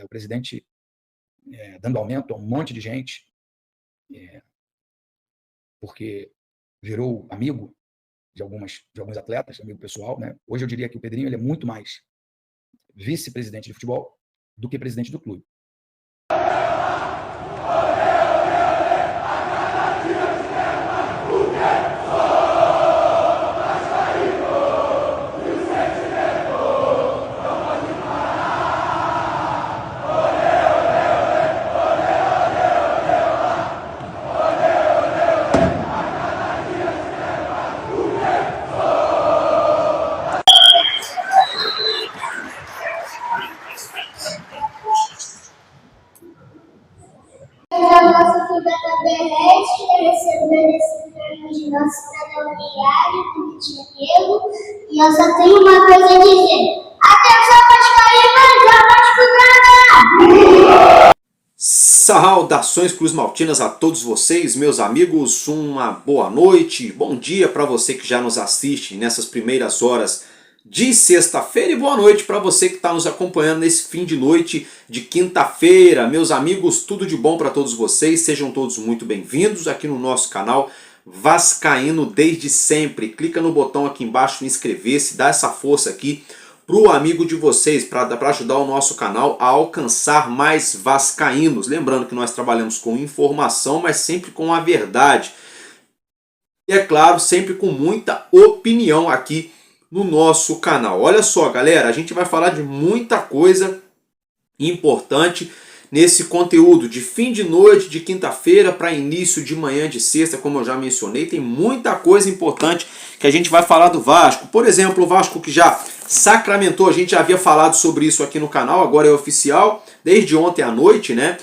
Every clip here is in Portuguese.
O presidente dando aumento a um monte de gente, porque virou amigo de alguns atletas, amigo pessoal, né? Hoje eu diria que o Pedrinho ele é muito mais vice-presidente de futebol do que presidente do clube. Recebendo esse prêmio de nosso cidadão diário do Rio de Janeiro, e eu só tenho uma coisa a dizer: atenção, Vascaína, Saudações cruzmaltinas a todos vocês, meus amigos, uma boa noite, bom dia para você que já nos assiste nessas primeiras horas de sexta-feira, e boa noite para você que está nos acompanhando nesse fim de noite de quinta-feira. Meus amigos, tudo de bom para todos vocês, sejam todos muito bem-vindos aqui no nosso canal Vascaíno desde sempre. Clica no botão aqui embaixo inscrever-se, dá essa força aqui pro amigo de vocês, para ajudar o nosso canal a alcançar mais vascaínos. Lembrando que nós trabalhamos com informação, mas sempre com a verdade. E é claro, sempre com muita opinião aqui no nosso canal. Olha só, galera, a gente vai falar de muita coisa importante nesse conteúdo de fim de noite de quinta-feira para início de manhã de sexta, como eu já mencionei. Tem muita coisa importante que a gente vai falar do Vasco. Por exemplo, o Vasco que já sacramentou, a gente já havia falado sobre isso aqui no canal, agora é oficial, desde ontem à noite, né?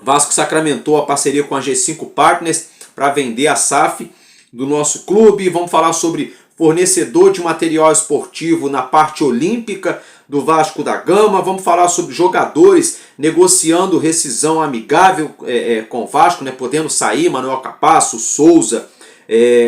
Vasco sacramentou a parceria com a G5 Partners para vender a SAF do nosso clube. Vamos falar sobre fornecedor de material esportivo na parte olímpica do Vasco da Gama. Vamos falar sobre jogadores negociando rescisão amigável com o Vasco, né? Podendo sair, Manuel Capasso, Souza,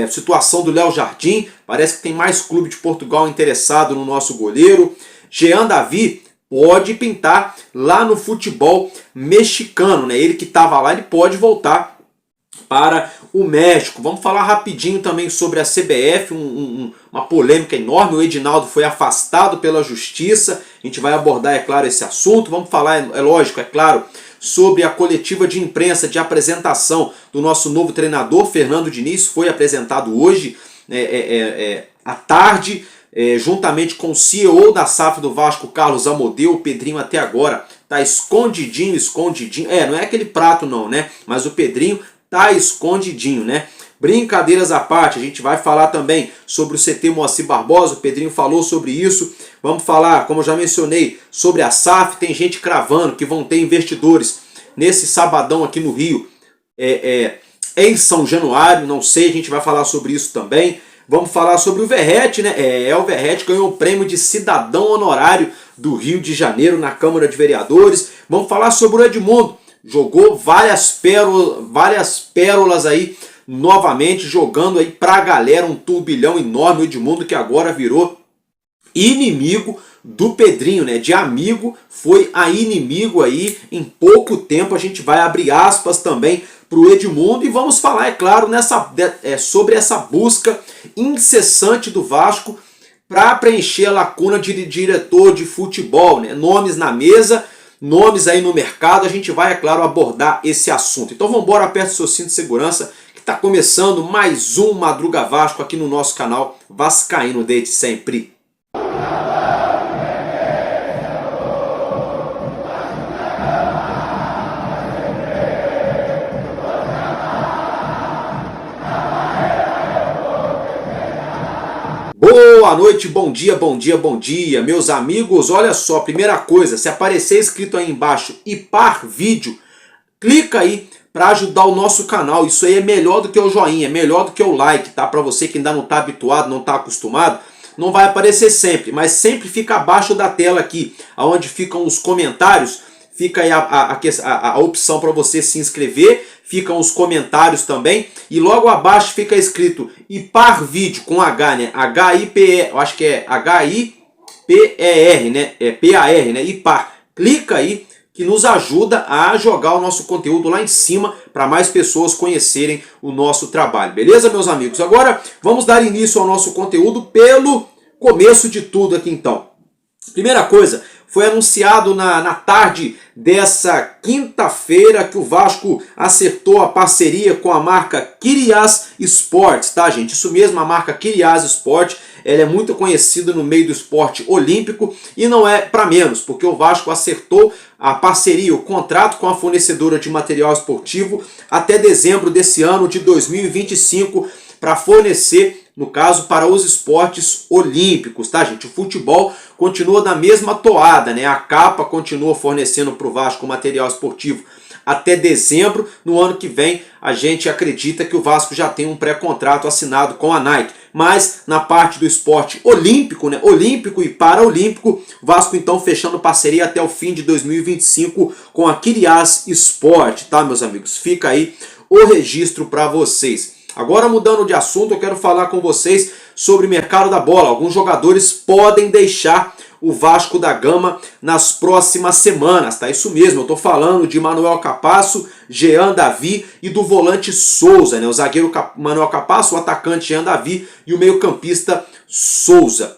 situação do Léo Jardim. Parece que tem mais clube de Portugal interessado no nosso goleiro. Jean Davi pode pintar lá no futebol mexicano, né? Ele que estava lá, ele pode voltar para o México. Vamos falar rapidinho também sobre a CBF, uma polêmica enorme. O Edinaldo foi afastado pela justiça. A gente vai abordar, é claro, esse assunto. Vamos falar, é lógico, é claro, sobre a coletiva de imprensa de apresentação do nosso novo treinador, Fernando Diniz. Foi apresentado hoje à tarde, juntamente com o CEO da SAF do Vasco, Carlos Amodeu. O Pedrinho até agora tá escondidinho. Não é aquele prato não, né? Mas o Pedrinho tá escondidinho, né? Brincadeiras à parte, a gente vai falar também sobre o CT Moacir Barbosa. O Pedrinho falou sobre isso. Vamos falar, como eu já mencionei, sobre a SAF. Tem gente cravando que vão ter investidores nesse sabadão aqui no Rio, em São Januário, não sei, a gente vai falar sobre isso também. Vamos falar sobre o Verrete, né? O Verrete ganhou o prêmio de cidadão honorário do Rio de Janeiro na Câmara de Vereadores. Vamos falar sobre o Edmundo. Jogou várias pérolas aí, novamente, jogando aí pra galera, um turbilhão enorme. O Edmundo que agora virou inimigo do Pedrinho, né? De amigo foi a inimigo aí em pouco tempo. A gente vai abrir aspas também pro Edmundo e vamos falar, é claro, sobre essa busca incessante do Vasco para preencher a lacuna de diretor de futebol, né? Nomes na mesa, nomes aí no mercado, a gente vai, é claro, abordar esse assunto. Então vamos embora, aperte o seu cinto de segurança, que está começando mais um Madruga Vasco aqui no nosso canal Vascaíno desde sempre. Boa noite, bom dia, meus amigos. Olha só, primeira coisa, se aparecer escrito aí embaixo IPAR Vídeo, clica aí para ajudar o nosso canal. Isso aí é melhor do que o joinha, é melhor do que o like, tá? Para você que ainda não está habituado, não está acostumado, não vai aparecer sempre, mas sempre fica abaixo da tela aqui, onde ficam os comentários, fica aí a opção para você se inscrever, ficam os comentários também, e logo abaixo fica escrito IPAR Vídeo com H, né? H-I-P-E, eu acho que é H-I-P-E-R, né? É P-A-R, né? IPAR. Clica aí que nos ajuda a jogar o nosso conteúdo lá em cima para mais pessoas conhecerem o nosso trabalho. Beleza, meus amigos? Agora vamos dar início ao nosso conteúdo pelo começo de tudo aqui então. Primeira coisa, foi anunciado na tarde dessa quinta-feira que o Vasco acertou a parceria com a marca Kirias Sports, tá, gente? Isso mesmo, a marca Kirias Sports, ela é muito conhecida no meio do esporte olímpico e não é para menos, porque o Vasco acertou a parceria, o contrato com a fornecedora de material esportivo até dezembro desse ano de 2025 para fornecer, no caso, para os esportes olímpicos, tá, gente? O futebol continua na mesma toada, né? A Capa continua fornecendo para o Vasco material esportivo até dezembro. No ano que vem, a gente acredita que o Vasco já tem um pré-contrato assinado com a Nike. Mas na parte do esporte olímpico, né? Olímpico e paraolímpico, o Vasco então fechando parceria até o fim de 2025 com a Kirias Sport, tá, meus amigos? Fica aí o registro para vocês. Agora, mudando de assunto, eu quero falar com vocês sobre o mercado da bola. Alguns jogadores podem deixar o Vasco da Gama nas próximas semanas, tá? Isso mesmo, eu tô falando de Manuel Capasso, Jean Davi e do volante Souza, né? O zagueiro Manuel Capasso, o atacante Jean Davi e o meio-campista Souza.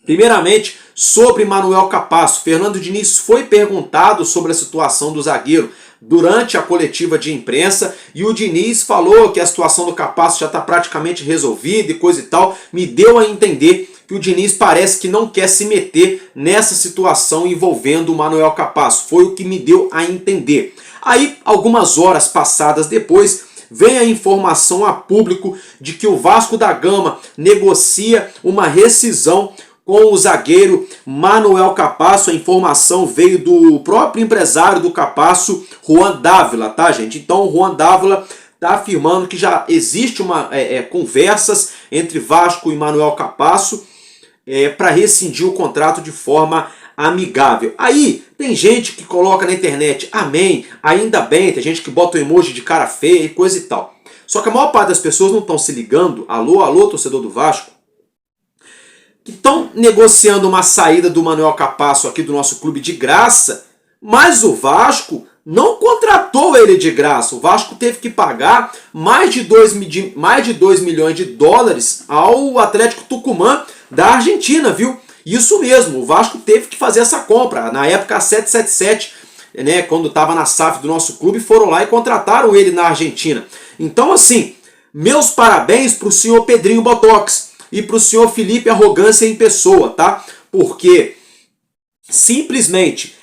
Primeiramente, sobre Manuel Capasso, Fernando Diniz foi perguntado sobre a situação do zagueiro durante a coletiva de imprensa e o Diniz falou que a situação do Capasso já está praticamente resolvida e coisa e tal. Me deu a entender que o Diniz parece que não quer se meter nessa situação envolvendo o Manuel Capasso. Foi o que me deu a entender. Aí, algumas horas passadas depois, vem a informação a público de que o Vasco da Gama negocia uma rescisão com o zagueiro Manuel Capasso. A informação veio do próprio empresário do Capasso, Juan Dávila, tá, gente? Então o Juan Dávila está afirmando que já existe conversas entre Vasco e Manuel Capasso para rescindir o contrato de forma amigável. Aí tem gente que coloca na internet, amém, ainda bem, tem gente que bota o emoji de cara feia e coisa e tal. Só que a maior parte das pessoas não estão se ligando, alô, torcedor do Vasco, que estão negociando uma saída do Manuel Capasso aqui do nosso clube de graça, mas o Vasco não contratou ele de graça. O Vasco teve que pagar mais de 2 milhões de dólares ao Atlético Tucumã da Argentina, viu? Isso mesmo, o Vasco teve que fazer essa compra. Na época a 777, né, quando estava na SAF do nosso clube, foram lá e contrataram ele na Argentina. Então assim, meus parabéns para o senhor Pedrinho Botox e para o senhor Felipe Arrogância em pessoa, tá? Porque simplesmente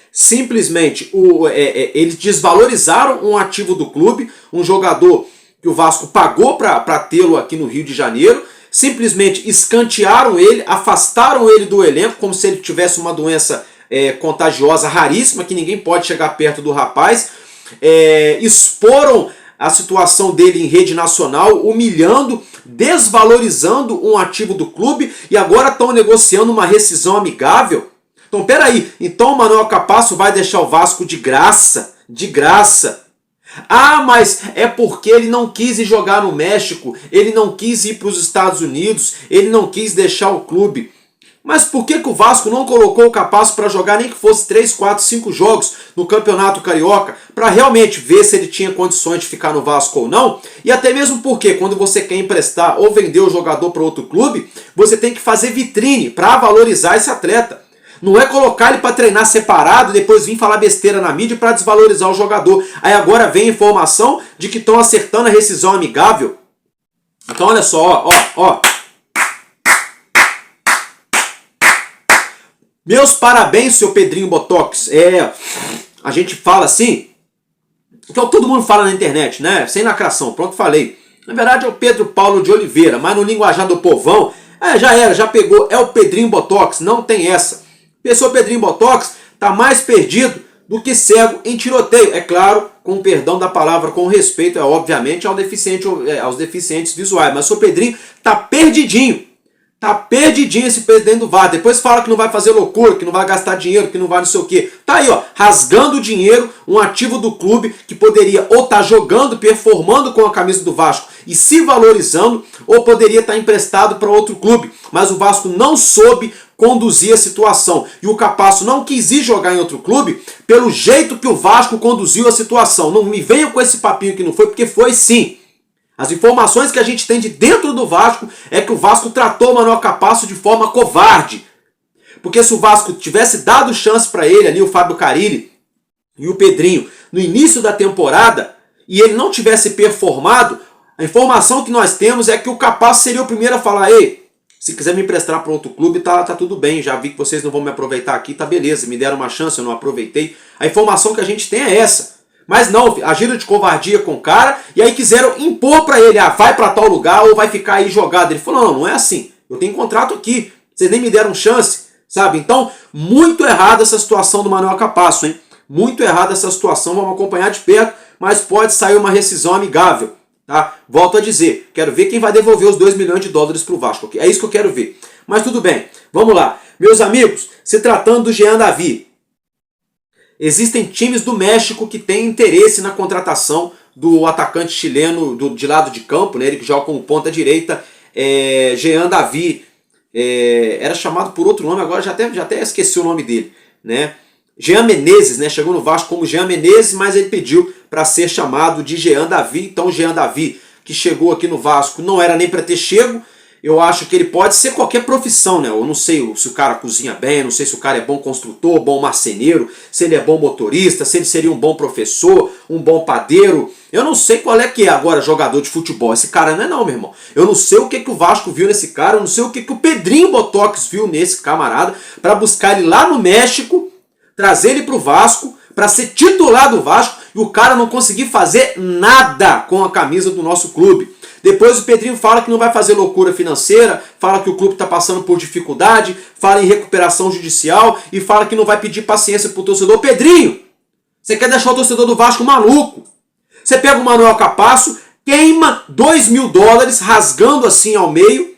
eles desvalorizaram um ativo do clube, um jogador que o Vasco pagou para tê-lo aqui no Rio de Janeiro, simplesmente escantearam ele, afastaram ele do elenco como se ele tivesse uma doença contagiosa raríssima, que ninguém pode chegar perto do rapaz, exporam a situação dele em rede nacional, humilhando, desvalorizando um ativo do clube e agora estão negociando uma rescisão amigável. Então, peraí, então o Manuel Capasso vai deixar o Vasco de graça? De graça. Ah, mas é porque ele não quis ir jogar no México, ele não quis ir para os Estados Unidos, ele não quis deixar o clube. Mas por que o Vasco não colocou o Capasso para jogar nem que fosse 3, 4, 5 jogos no Campeonato Carioca, para realmente ver se ele tinha condições de ficar no Vasco ou não? E até mesmo porque quando você quer emprestar ou vender o jogador para outro clube, você tem que fazer vitrine para valorizar esse atleta. Não é colocar ele para treinar separado e depois vir falar besteira na mídia para desvalorizar o jogador. Aí agora vem a informação de que estão acertando a rescisão amigável. Então olha só, ó. Meus parabéns, seu Pedrinho Botox. A gente fala assim, então todo mundo fala na internet, né? Sem lacração, pronto, falei. Na verdade é o Pedro Paulo de Oliveira, mas no linguajar do povão, já pegou, é o Pedrinho Botox, não tem essa. Pessoa Pedrinho Botox tá mais perdido do que cego em tiroteio. É claro, com o perdão da palavra, com respeito, obviamente, aos deficientes visuais. Mas o seu Pedrinho tá perdidinho. Tá perdidinho esse presidente do Vasco. Depois fala que não vai fazer loucura, que não vai gastar dinheiro, que não vai não sei o quê. Tá aí, ó, rasgando dinheiro, um ativo do clube que poderia ou estar jogando, performando com a camisa do Vasco e se valorizando, ou poderia estar emprestado para outro clube. Mas o Vasco não soube conduzir a situação. E o Capasso não quis ir jogar em outro clube pelo jeito que o Vasco conduziu a situação. Não me venham com esse papinho que não foi, porque foi sim. As informações que a gente tem de dentro do Vasco é que o Vasco tratou o Manuel Capasso de forma covarde. Porque se o Vasco tivesse dado chance para ele ali, o Fábio Carille e o Pedrinho, no início da temporada, e ele não tivesse performado, a informação que nós temos é que o Capasso seria o primeiro a falar: ei, se quiser me emprestar para outro clube, tá tudo bem, já vi que vocês não vão me aproveitar aqui, tá beleza, me deram uma chance, eu não aproveitei. A informação que a gente tem é essa. Mas não, agiram de covardia com o cara e aí quiseram impor para ele: vai para tal lugar ou vai ficar aí jogado. Ele falou: não é assim, eu tenho contrato aqui, vocês nem me deram chance, sabe? Então, muito errada essa situação do Manuel Capasso, hein? Muito errada essa situação, vamos acompanhar de perto, mas pode sair uma rescisão amigável, tá? Volto a dizer, quero ver quem vai devolver os 2 milhões de dólares pro Vasco, é isso que eu quero ver. Mas tudo bem, vamos lá. Meus amigos, se tratando do Jean Davi, existem times do México que têm interesse na contratação do atacante chileno de lado de campo, né? Ele que joga como ponta direita, Jean Davi, era chamado por outro nome, agora já até esqueci o nome dele, né? Jean Menezes, né? Chegou no Vasco como Jean Menezes, mas ele pediu para ser chamado de Jean Davi. Então Jean Davi, que chegou aqui no Vasco, não era nem para ter chego. Eu acho que ele pode ser qualquer profissão, né? Eu não sei se o cara cozinha bem, não sei se o cara é bom construtor, bom marceneiro, se ele é bom motorista, se ele seria um bom professor, um bom padeiro. Eu não sei qual é que é agora jogador de futebol. Esse cara não é não, meu irmão. Eu não sei o que o Vasco viu nesse cara, eu não sei o que o Pedrinho Botox viu nesse camarada para buscar ele lá no México, trazer ele pro Vasco, para ser titular do Vasco, e o cara não conseguir fazer nada com a camisa do nosso clube. Depois o Pedrinho fala que não vai fazer loucura financeira, fala que o clube está passando por dificuldade, fala em recuperação judicial e fala que não vai pedir paciência pro torcedor. Pedrinho, você quer deixar o torcedor do Vasco maluco? Você pega o Manuel Capasso, queima 2 mil dólares, rasgando assim ao meio,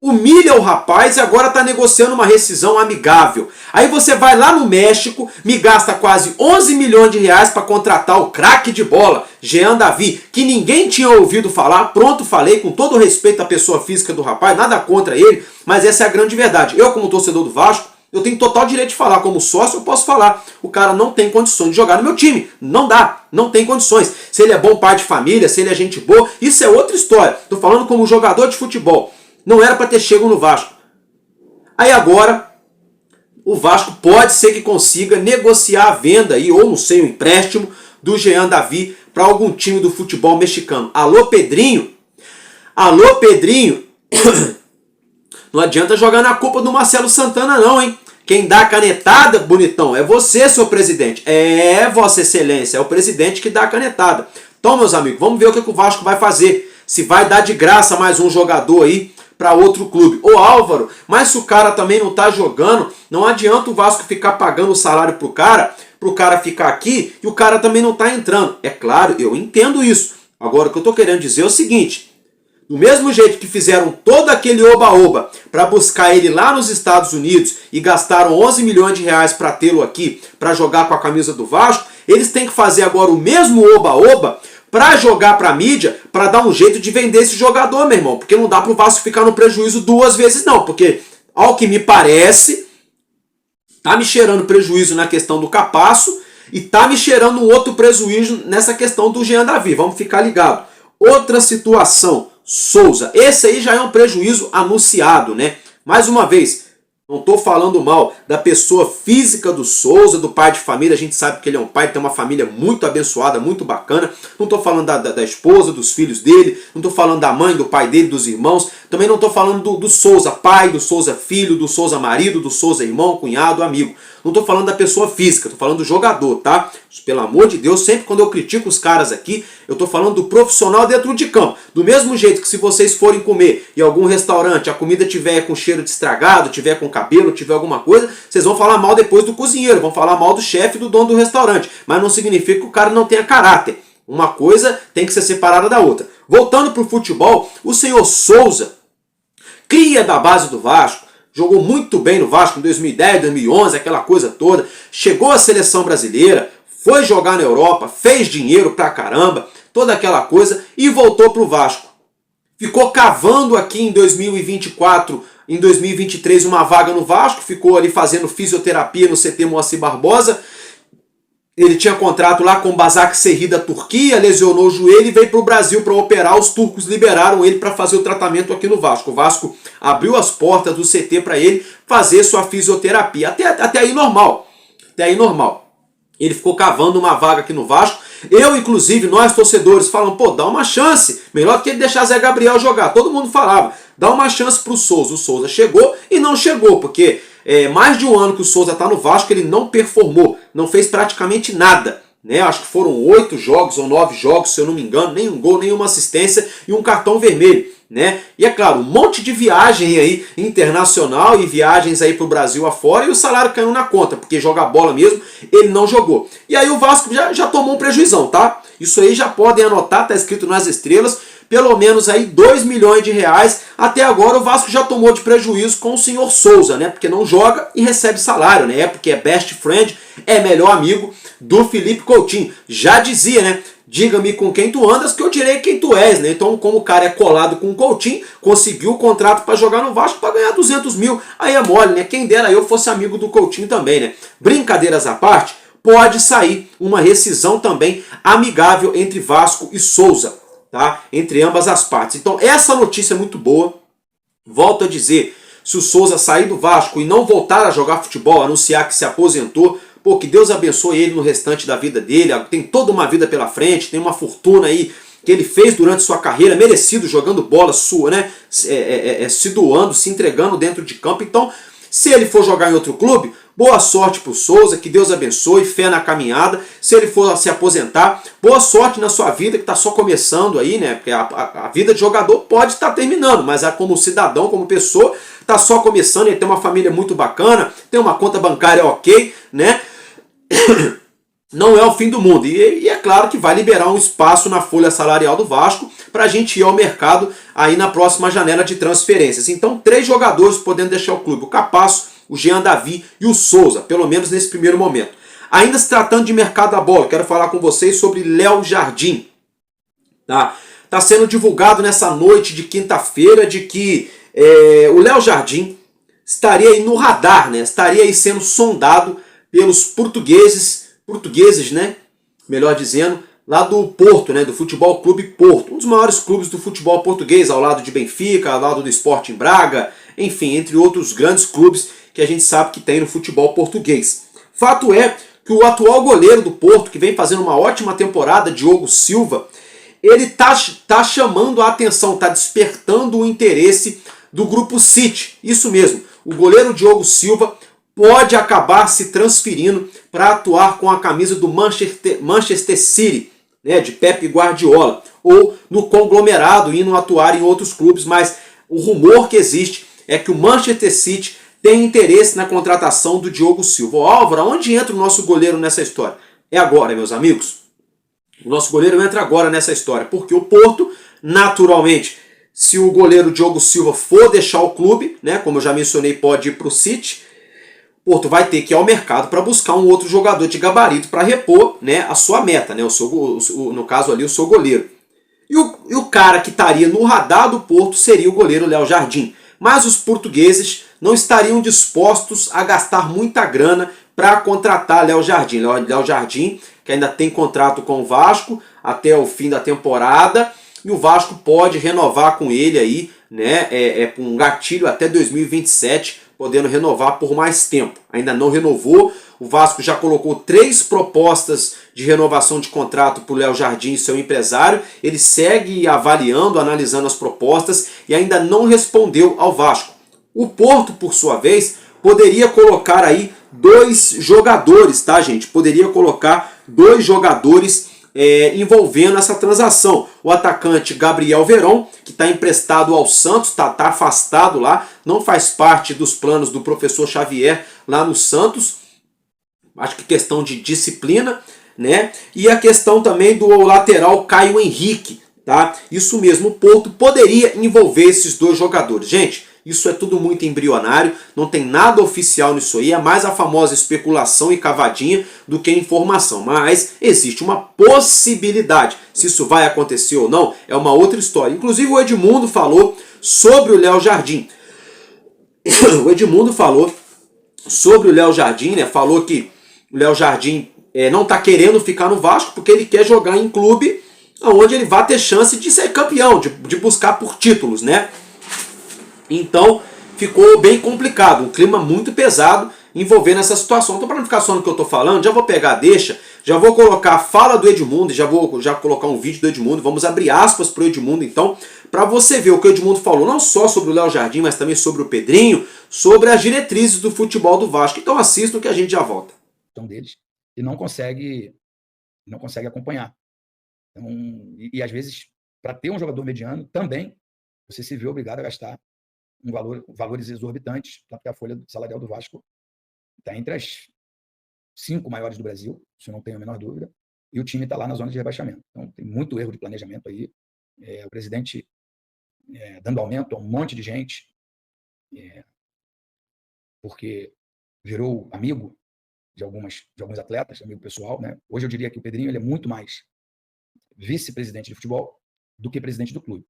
humilha o rapaz e agora está negociando uma rescisão amigável. Aí você vai lá no México, me gasta quase 11 milhões de reais para contratar o craque de bola, Jean Davi, que ninguém tinha ouvido falar. Pronto, falei, com todo respeito à pessoa física do rapaz, nada contra ele, mas essa é a grande verdade. Eu, como torcedor do Vasco, eu tenho total direito de falar. Como sócio, eu posso falar: o cara não tem condições de jogar no meu time. Não dá, não tem condições. Se ele é bom pai de família, se ele é gente boa, isso é outra história. Estou falando como jogador de futebol. Não era para ter chego no Vasco. Aí agora, o Vasco pode ser que consiga negociar a venda aí, ou não sei, o empréstimo do Jean Davi para algum time do futebol mexicano. Alô, Pedrinho? Alô, Pedrinho? Não adianta jogar na culpa do Marcelo Santana não, hein? Quem dá a canetada, bonitão, é você, seu presidente. É, Vossa Excelência, é o presidente que dá a canetada. Então, meus amigos, vamos ver o que o Vasco vai fazer. Se vai dar de graça mais um jogador aí para outro clube. Ô Álvaro, mas se o cara também não tá jogando, não adianta o Vasco ficar pagando o salário pro cara ficar aqui e o cara também não tá entrando. É claro, eu entendo isso. Agora o que eu tô querendo dizer é o seguinte: do mesmo jeito que fizeram todo aquele oba-oba para buscar ele lá nos Estados Unidos e gastaram 11 milhões de reais para tê-lo aqui, para jogar com a camisa do Vasco, eles têm que fazer agora o mesmo oba-oba para jogar para a mídia, para dar um jeito de vender esse jogador, meu irmão. Porque não dá pro Vasco ficar no prejuízo 2 vezes não. Porque, ao que me parece, tá me cheirando prejuízo na questão do Capasso e tá me cheirando um outro prejuízo nessa questão do Jean Davi. Vamos ficar ligado. Outra situação, Souza. Esse aí já é um prejuízo anunciado, né? Mais uma vez, não estou falando mal da pessoa física do Souza, do pai de família. A gente sabe que ele é um pai, tem uma família muito abençoada, muito bacana. Não estou falando da esposa, dos filhos dele. Não estou falando da mãe, do pai dele, dos irmãos. Também não estou falando do Souza pai, do Souza filho, do Souza marido, do Souza irmão, cunhado, amigo. Não estou falando da pessoa física, estou falando do jogador, tá? Pelo amor de Deus, sempre quando eu critico os caras aqui, eu estou falando do profissional dentro de campo. Do mesmo jeito que se vocês forem comer em algum restaurante, a comida tiver com cheiro de estragado, tiver com cabelo, tiver alguma coisa, vocês vão falar mal depois do cozinheiro, vão falar mal do chefe, do dono do restaurante. Mas não significa que o cara não tenha caráter. Uma coisa tem que ser separada da outra. Voltando para o futebol, o senhor Souza cria da base do Vasco, jogou muito bem no Vasco em 2010, 2011, aquela coisa toda, chegou à seleção brasileira, foi jogar na Europa, fez dinheiro pra caramba, toda aquela coisa e voltou pro Vasco. Ficou cavando aqui em 2024, em 2023 uma vaga no Vasco, ficou ali fazendo fisioterapia no CT Moacir Barbosa. Ele tinha contrato lá com o Başakşehir da Turquia, lesionou o joelho e veio para o Brasil para operar. Os turcos liberaram ele para fazer o tratamento aqui no Vasco. O Vasco abriu as portas do CT para ele fazer sua fisioterapia. Até aí normal. Até aí normal. Ele ficou cavando uma vaga aqui no Vasco. Eu, inclusive, nós torcedores falam, pô, dá uma chance. Melhor do que ele deixar Zé Gabriel jogar. Todo mundo falava, dá uma chance pro Souza. O Souza chegou e não chegou, porque mais de um ano que o Souza está no Vasco, ele não performou, não fez praticamente nada. Né? Acho que foram 8 jogos ou 9 jogos, se eu não me engano, nem um gol, nenhuma assistência e um cartão vermelho. Né? E é claro, um monte de viagem aí internacional e viagens aí pro Brasil afora e o salário caiu na conta, porque jogar bola mesmo, ele não jogou. E aí o Vasco já tomou um prejuizão, tá? Isso aí já podem anotar, tá escrito nas estrelas, pelo menos aí 2 milhões de reais. Até agora o Vasco já tomou de prejuízo com o senhor Souza, né? Porque não joga e recebe salário, né? Porque é best friend, é melhor amigo do Felipe Coutinho. Já dizia, né? Diga-me com quem tu andas que eu direi quem tu és, né? Então, como o cara é colado com o Coutinho, conseguiu o contrato para jogar no Vasco para ganhar 200 mil. Aí é mole, né? Quem dera eu fosse amigo do Coutinho também, né? Brincadeiras à parte, pode sair uma rescisão também amigável entre Vasco e Souza, tá? Entre ambas as partes. Então, essa notícia é muito boa. Volto a dizer, se o Souza sair do Vasco e não voltar a jogar futebol, anunciar que se aposentou, pô, que Deus abençoe ele no restante da vida dele, tem toda uma vida pela frente, tem uma fortuna aí que ele fez durante sua carreira, merecido, jogando bola sua, né? Se doando, se entregando dentro de campo. Então, se ele for jogar em outro clube, boa sorte pro Souza, que Deus abençoe, fé na caminhada. Se ele for se aposentar, boa sorte na sua vida, que tá só começando aí, né? Porque a vida de jogador pode estar terminando, mas como cidadão, como pessoa, tá só começando. Ele tem uma família muito bacana, tem uma conta bancária ok, né? Não é o fim do mundo. E é claro que vai liberar um espaço na folha salarial do Vasco para a gente ir ao mercado aí na próxima janela de transferências. Então, 3 jogadores podendo deixar o clube: o Capasso, o Jean Davi e o Souza, pelo menos nesse primeiro momento. Ainda se tratando de mercado da bola, quero falar com vocês sobre Léo Jardim. Tá sendo divulgado nessa noite de quinta-feira de que o Léo Jardim estaria aí no radar, né? Estaria aí sendo sondado pelos portugueses, né? Melhor dizendo, lá do Porto, né? Do Futebol Clube Porto, um dos maiores clubes do futebol português, ao lado de Benfica, ao lado do Sporting Braga, enfim, entre outros grandes clubes que a gente sabe que tem no futebol português. Fato é que o atual goleiro do Porto, que vem fazendo uma ótima temporada, Diogo Silva, ele tá chamando a atenção, tá despertando o interesse do grupo City. Isso mesmo, o goleiro Diogo Silva pode acabar se transferindo para atuar com a camisa do Manchester City, né, de Pep Guardiola, ou no conglomerado, indo atuar em outros clubes, mas o rumor que existe é que o Manchester City tem interesse na contratação do Diogo Silva. Álvaro, onde entra o nosso goleiro nessa história? É agora, meus amigos. O nosso goleiro entra agora nessa história, porque o Porto, naturalmente, se o goleiro Diogo Silva for deixar o clube, né, como eu já mencionei, pode ir para o City, o Porto vai ter que ir ao mercado para buscar um outro jogador de gabarito para repor, né, a sua meta, né, no caso ali o seu goleiro. E o cara que estaria no radar do Porto seria o goleiro Léo Jardim. Mas os portugueses não estariam dispostos a gastar muita grana para contratar Léo Jardim. Léo Jardim, que ainda tem contrato com o Vasco até o fim da temporada, e o Vasco pode renovar com ele aí, né, com um gatilho até 2027, podendo renovar por mais tempo. Ainda não renovou, o Vasco já colocou 3 propostas de renovação de contrato para o Léo Jardim, seu empresário. Ele segue avaliando, analisando as propostas e ainda não respondeu ao Vasco. O Porto, por sua vez, poderia colocar aí 2 jogadores, tá, gente? Poderia colocar 2 jogadores envolvendo essa transação. O atacante Gabriel Veron, que está emprestado ao Santos, está afastado lá, não faz parte dos planos do professor Xavier lá no Santos. Acho que questão de disciplina, né? E a questão também do lateral Caio Henrique, tá? Isso mesmo, o Porto poderia envolver esses 2 jogadores. Gente, Isso é tudo muito embrionário, não tem nada oficial nisso aí, é mais a famosa especulação e cavadinha do que informação. Mas existe uma possibilidade. Se isso vai acontecer ou não, é uma outra história. Inclusive o Edmundo falou sobre o Léo Jardim. O Edmundo falou sobre o Léo Jardim, né? Falou que o Léo Jardim não está querendo ficar no Vasco porque ele quer jogar em clube onde ele vai ter chance de ser campeão, de buscar por títulos, né? Então ficou bem complicado, um clima muito pesado envolvendo essa situação. Então, para não ficar só no que eu estou falando, já vou pegar, já vou colocar a fala do Edmundo, já vou colocar um vídeo do Edmundo, vamos abrir aspas para o Edmundo então, para você ver o que o Edmundo falou, não só sobre o Léo Jardim, mas também sobre o Pedrinho, sobre as diretrizes do futebol do Vasco. Então assistam que a gente já volta. Deles e não consegue acompanhar. Então, e às vezes, para ter um jogador mediano, também você se vê obrigado a gastar valores exorbitantes, tanto que a folha salarial do Vasco está entre as 5 maiores do Brasil, isso não tenho a menor dúvida, e o time está lá na zona de rebaixamento. Então, tem muito erro de planejamento aí. O presidente dando aumento a um monte de gente, porque virou amigo de alguns atletas, amigo pessoal, né? Hoje eu diria que o Pedrinho ele é muito mais vice-presidente de futebol do que presidente do clube.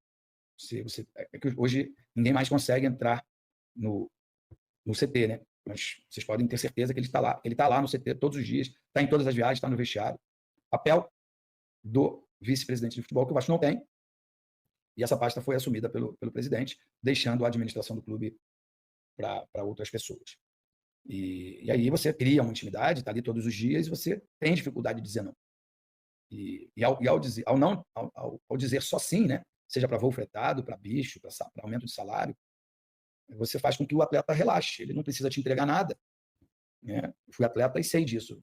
Que hoje ninguém mais consegue entrar no CT, né? Mas vocês podem ter certeza que ele está lá no CT todos os dias, está em todas as viagens, está no vestiário. Papel do vice-presidente de futebol que o Vasco não tem. E essa pasta foi assumida pelo presidente, deixando a administração do clube para outras pessoas. E aí você cria uma intimidade, está ali todos os dias, e você tem dificuldade de dizer não. E ao dizer só sim, né, seja para voo fretado, para bicho, para aumento de salário, você faz com que o atleta relaxe. Ele não precisa te entregar nada. Né? Eu fui atleta e sei disso.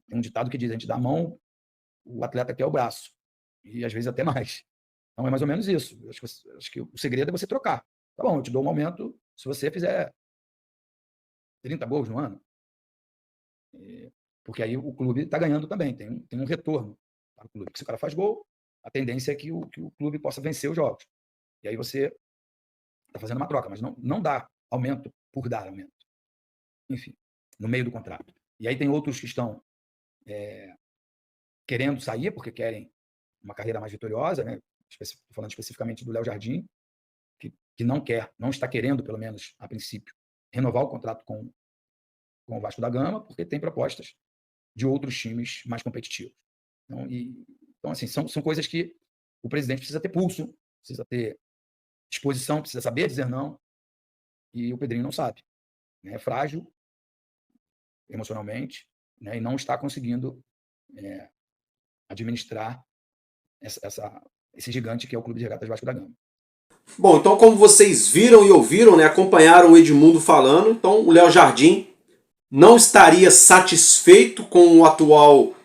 Tem um ditado que diz: a gente dá a mão, o atleta quer o braço. E às vezes até mais. Então é mais ou menos isso. Acho que o segredo é você trocar. Tá bom, eu te dou um aumento se você fizer 30 gols no ano. Porque aí o clube está ganhando também. Tem um retorno para o clube. Porque se o cara faz gol, a tendência é que o clube possa vencer os jogos. E aí você está fazendo uma troca, mas não dá aumento por dar aumento. Enfim, no meio do contrato. E aí tem outros que estão querendo sair porque querem uma carreira mais vitoriosa, né? Falando especificamente do Léo Jardim, que não está querendo, pelo menos a princípio, renovar o contrato com o Vasco da Gama, porque tem propostas de outros times mais competitivos. Então assim, são coisas que o presidente precisa ter pulso, precisa ter disposição, precisa saber dizer não, e o Pedrinho não sabe. Né? É frágil emocionalmente, né? E não está conseguindo administrar esse gigante que é o Clube de Regatas Vasco da Gama. Bom, então como vocês viram e ouviram, né, acompanharam o Edmundo falando, então o Léo Jardim não estaria satisfeito com o atual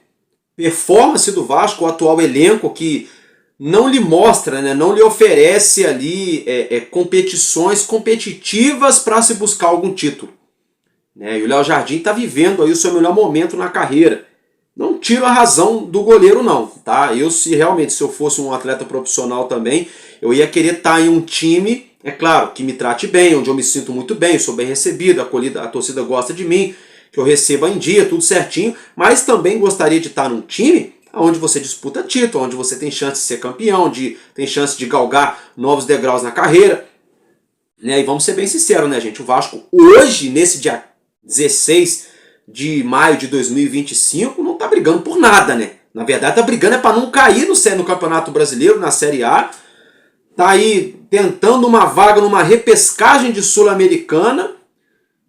performance do Vasco, o atual elenco que não lhe mostra, né, não lhe oferece ali competições competitivas para se buscar algum título. Né? E o Léo Jardim está vivendo aí o seu melhor momento na carreira. Não tiro a razão do goleiro não, tá? Se eu fosse um atleta profissional também, eu ia querer estar em um time, é claro, que me trate bem, onde eu me sinto muito bem, sou bem recebido, acolhido, a torcida gosta de mim, que eu receba em dia, tudo certinho, mas também gostaria de estar num time onde você disputa título, onde você tem chance de ser campeão, tem chance de galgar novos degraus na carreira. Né? E vamos ser bem sinceros, né, gente? O Vasco hoje, nesse dia 16 de maio de 2025, não tá brigando por nada, né? Na verdade, tá brigando para não cair no Campeonato Brasileiro, na Série A. Tá aí tentando uma vaga numa repescagem de Sul-Americana.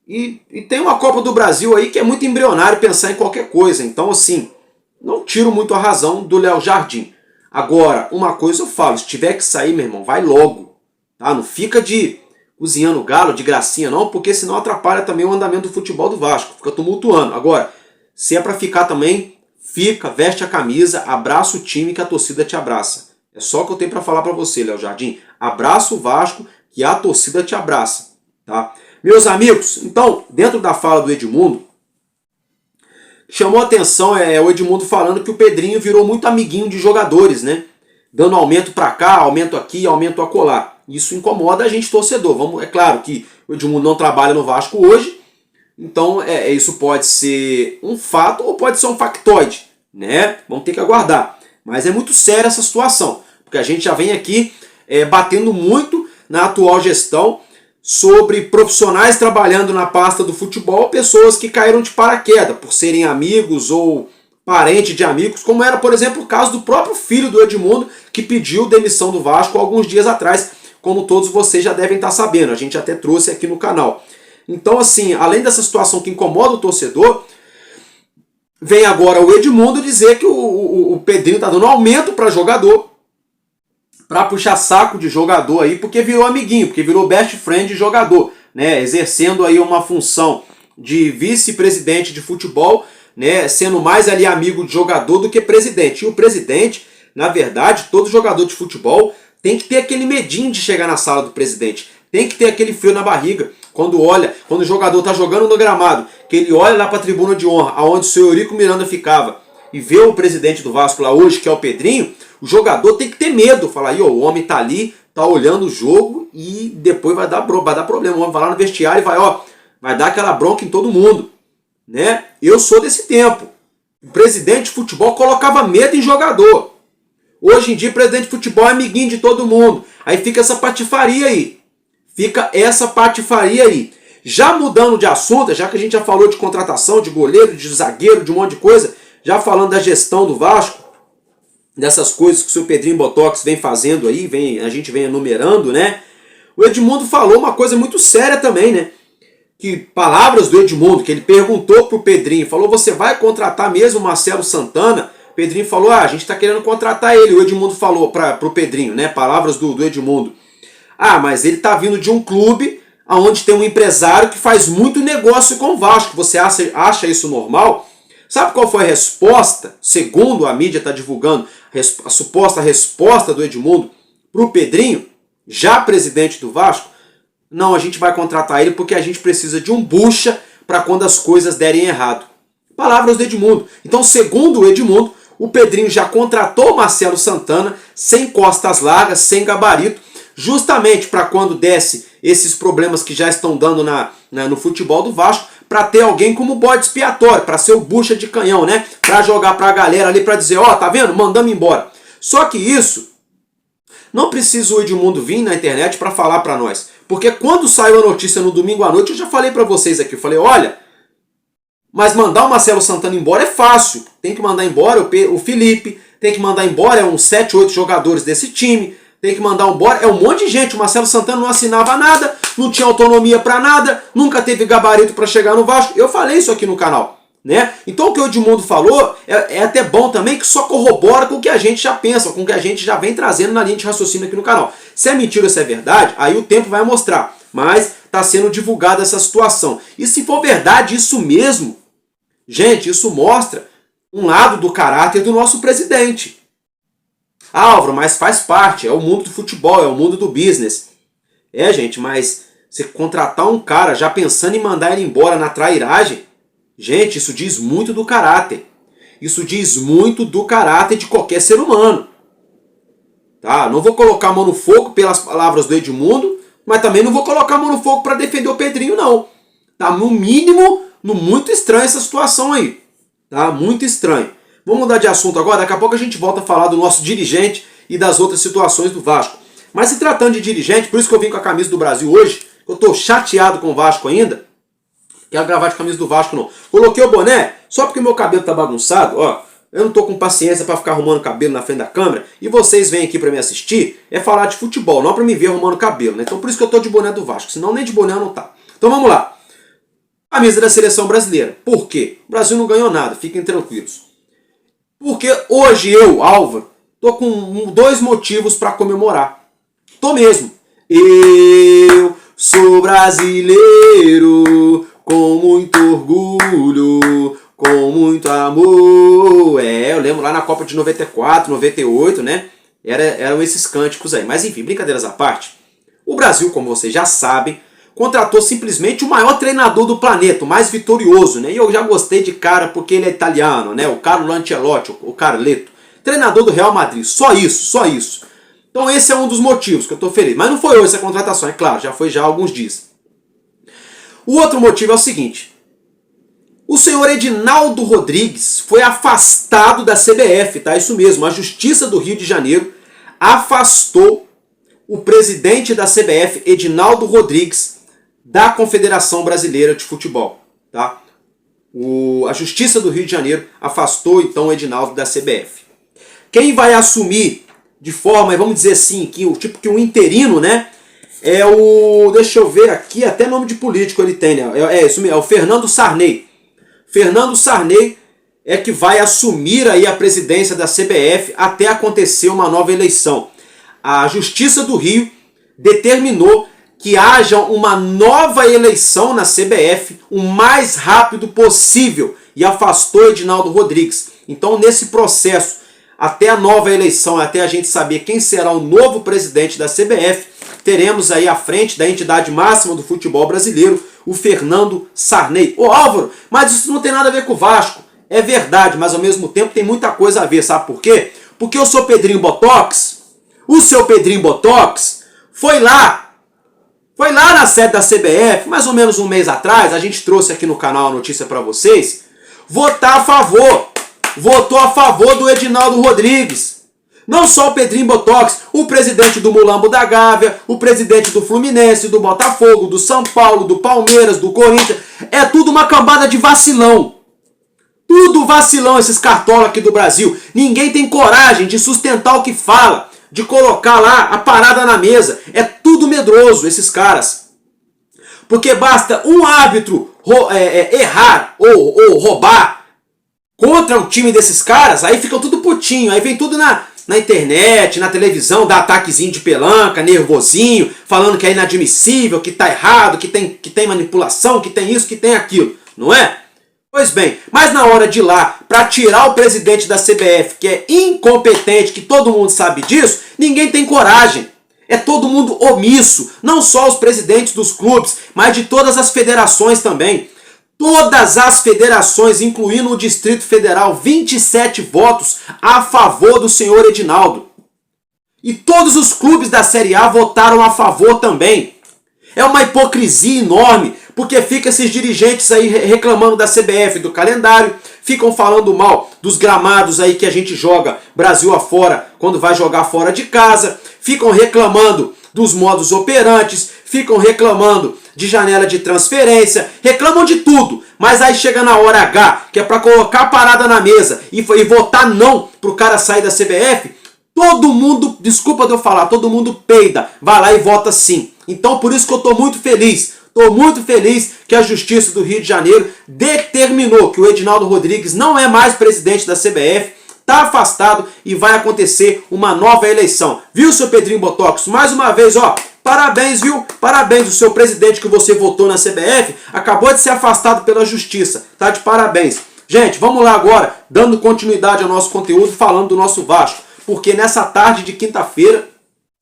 E tem uma Copa do Brasil aí que é muito embrionário pensar em qualquer coisa. Então, assim, não tiro muito a razão do Léo Jardim. Agora, uma coisa eu falo, se tiver que sair, meu irmão, vai logo. Tá? Não fica de cozinhando galo, de gracinha não, porque senão atrapalha também o andamento do futebol do Vasco. Fica tumultuando. Agora, se é para ficar também, fica, veste a camisa, abraça o time que a torcida te abraça. É só o que eu tenho para falar para você, Léo Jardim. Abraça o Vasco que a torcida te abraça. Tá? Meus amigos, então, dentro da fala do Edmundo, chamou a atenção o Edmundo falando que o Pedrinho virou muito amiguinho de jogadores, né? Dando aumento para cá, aumento aqui, aumento acolá. Isso incomoda a gente, torcedor. É claro que o Edmundo não trabalha no Vasco hoje, então isso pode ser um fato ou pode ser um factoide, né? Vamos ter que aguardar. Mas é muito séria essa situação, porque a gente já vem aqui batendo muito na atual gestão sobre profissionais trabalhando na pasta do futebol, pessoas que caíram de paraquedas por serem amigos ou parente de amigos, como era, por exemplo, o caso do próprio filho do Edmundo, que pediu demissão do Vasco alguns dias atrás, como todos vocês já devem estar sabendo, a gente até trouxe aqui no canal. Então, assim, além dessa situação que incomoda o torcedor, vem agora o Edmundo dizer que o Pedrinho está dando aumento para jogador, para puxar saco de jogador aí, porque virou amiguinho, porque virou best friend de jogador, né? Exercendo aí uma função de vice-presidente de futebol, né? Sendo mais ali amigo de jogador do que presidente. E o presidente, na verdade, todo jogador de futebol tem que ter aquele medinho de chegar na sala do presidente. Tem que ter aquele frio na barriga. Quando o jogador está jogando no gramado, que ele olha lá para a tribuna de honra, aonde o seu Eurico Miranda ficava, e vê o presidente do Vasco lá hoje, que é o Pedrinho, o jogador tem que ter medo. Falar, o homem tá ali, tá olhando o jogo e depois vai dar problema. O homem vai lá no vestiário e vai dar aquela bronca em todo mundo, né? Eu sou desse tempo. O presidente de futebol colocava medo em jogador. Hoje em dia, o presidente de futebol é amiguinho de todo mundo. Aí fica essa patifaria aí. Já mudando de assunto, já que a gente já falou de contratação, de goleiro, de zagueiro, de um monte de coisa, já falando da gestão do Vasco, dessas coisas que o seu Pedrinho Botox vem fazendo aí, a gente vem enumerando, né? O Edmundo falou uma coisa muito séria também, né? Que palavras do Edmundo, que ele perguntou pro Pedrinho, falou, você vai contratar mesmo o Marcelo Santana? O Pedrinho falou, a gente tá querendo contratar ele. O Edmundo falou pro Pedrinho, né? Palavras do Edmundo. Mas ele tá vindo de um clube onde tem um empresário que faz muito negócio com o Vasco. Você acha isso normal? Sabe qual foi a resposta, segundo a mídia está divulgando, a suposta resposta do Edmundo para o Pedrinho, já presidente do Vasco? Não, a gente vai contratar ele porque a gente precisa de um bucha para quando as coisas derem errado. Palavras do Edmundo. Então, segundo o Edmundo, o Pedrinho já contratou o Marcelo Santana sem costas largas, sem gabarito, justamente para quando desse esses problemas que já estão dando no futebol do Vasco, para ter alguém como bode expiatório, para ser o bucha de canhão, né? Para jogar para a galera ali, para dizer, tá vendo? Mandamos embora. Só que isso, não precisa o Edmundo vir na internet para falar para nós. Porque quando saiu a notícia no domingo à noite, eu já falei para vocês aqui, eu falei, olha, mas mandar o Marcelo Santana embora é fácil. Tem que mandar embora o Felipe, tem que mandar embora uns 7, 8 jogadores desse time, tem que mandar embora, um monte de gente. O Marcelo Santana não assinava nada, não tinha autonomia para nada, nunca teve gabarito para chegar no Vasco. Eu falei isso aqui no canal, né? Então o que o Edmundo falou é até bom também, que só corrobora com o que a gente já pensa, com o que a gente já vem trazendo na linha de raciocínio aqui no canal. Se é mentira ou se é verdade, aí o tempo vai mostrar. Mas está sendo divulgada essa situação. E se for verdade isso mesmo, gente, isso mostra um lado do caráter do nosso presidente. Álvaro, mas faz parte, é o mundo do futebol, é o mundo do business. Gente, mas você contratar um cara já pensando em mandar ele embora na trairagem, gente, isso diz muito do caráter. Isso diz muito do caráter de qualquer ser humano. Tá? Não vou colocar a mão no fogo pelas palavras do Edmundo, mas também não vou colocar a mão no fogo para defender o Pedrinho, não. Tá? No mínimo, muito estranha essa situação aí. Tá? Muito estranho. Vamos mudar de assunto agora, daqui a pouco a gente volta a falar do nosso dirigente e das outras situações do Vasco. Mas se tratando de dirigente, por isso que eu vim com a camisa do Brasil hoje, eu tô chateado com o Vasco ainda, quero gravar de camisa do Vasco não. Coloquei o boné só porque meu cabelo tá bagunçado, eu não tô com paciência para ficar arrumando cabelo na frente da câmera, e vocês vêm aqui para me assistir, é falar de futebol, não para me ver arrumando cabelo, né? Então por isso que eu tô de boné do Vasco, senão nem de boné eu não tá. Então vamos lá. Camisa da seleção brasileira. Por quê? O Brasil não ganhou nada, fiquem tranquilos. Porque hoje eu, Álvaro, tô com 2 motivos para comemorar. Tô mesmo. Eu sou brasileiro, com muito orgulho, com muito amor. Eu lembro lá na Copa de 94, 98, né? Eram esses cânticos aí. Mas enfim, brincadeiras à parte. O Brasil, como vocês já sabem, contratou simplesmente o maior treinador do planeta, o mais vitorioso, né? E eu já gostei de cara porque ele é italiano, né? O Carlo Ancelotti, o Carleto. Treinador do Real Madrid, só isso, só isso. Então esse é um dos motivos que eu estou feliz. Mas não foi hoje essa contratação, é claro, já foi já há alguns dias. O outro motivo é o seguinte: o senhor Edinaldo Rodrigues foi afastado da CBF, tá? Isso mesmo, a Justiça do Rio de Janeiro afastou o presidente da CBF, Edinaldo Rodrigues, da Confederação Brasileira de Futebol, tá? A Justiça do Rio de Janeiro afastou então o Edinaldo da CBF. Quem vai assumir de forma, vamos dizer assim, que um interino, né? É o, deixa eu ver aqui, até nome de político ele tem, né? Isso mesmo, é o Fernando Sarney. Fernando Sarney é que vai assumir aí a presidência da CBF até acontecer uma nova eleição. A Justiça do Rio determinou que haja uma nova eleição na CBF o mais rápido possível e afastou Edinaldo Rodrigues. Então, nesse processo, até a nova eleição, até a gente saber quem será o novo presidente da CBF, teremos aí à frente da entidade máxima do futebol brasileiro, o Fernando Sarney. Ô Álvaro, mas isso não tem nada a ver com o Vasco. É verdade, mas ao mesmo tempo tem muita coisa a ver, sabe por quê? Porque eu sou Pedrinho Botox, o seu Pedrinho Botox foi lá na sede da CBF, mais ou menos um mês atrás, a gente trouxe aqui no canal a notícia para vocês, votou a favor do Edinaldo Rodrigues. Não só o Pedrinho Botox, o presidente do Mulambo da Gávea, o presidente do Fluminense, do Botafogo, do São Paulo, do Palmeiras, do Corinthians, é tudo uma cambada de vacilão. Tudo vacilão esses cartolas aqui do Brasil. Ninguém tem coragem de sustentar o que fala, de colocar lá a parada na mesa. É tudo medroso esses caras. Porque basta um árbitro errar ou roubar contra o time desses caras, aí fica tudo putinho, aí vem tudo na internet, na televisão, dá ataquezinho de pelanca, nervosinho, falando que é inadmissível, que tá errado, que tem manipulação, que tem isso, que tem aquilo, não é? Pois bem, mas na hora de ir lá para tirar o presidente da CBF, que é incompetente, que todo mundo sabe disso, ninguém tem coragem. É todo mundo omisso, não só os presidentes dos clubes, mas de todas as federações também. Todas as federações, incluindo o Distrito Federal, 27 votos a favor do senhor Edinaldo. E todos os clubes da Série A votaram a favor também. É uma hipocrisia enorme, porque fica esses dirigentes aí reclamando da CBF, do calendário, ficam falando mal dos gramados aí que a gente joga Brasil afora quando vai jogar fora de casa, ficam reclamando dos modos operantes, ficam reclamando de janela de transferência, reclamam de tudo, mas aí chega na hora H, que é para colocar a parada na mesa e votar não pro cara sair da CBF, todo mundo, desculpa de eu falar, todo mundo peida, vai lá e vota sim. Então por isso que eu estou muito feliz que a Justiça do Rio de Janeiro determinou que o Edinaldo Rodrigues não é mais presidente da CBF, está afastado e vai acontecer uma nova eleição. Viu, seu Pedrinho Botox? Mais uma vez, ó, parabéns, viu? Parabéns, o seu presidente que você votou na CBF acabou de ser afastado pela Justiça. Tá de parabéns. Gente, vamos lá agora, dando continuidade ao nosso conteúdo, falando do nosso Vasco. Porque nessa tarde de quinta-feira,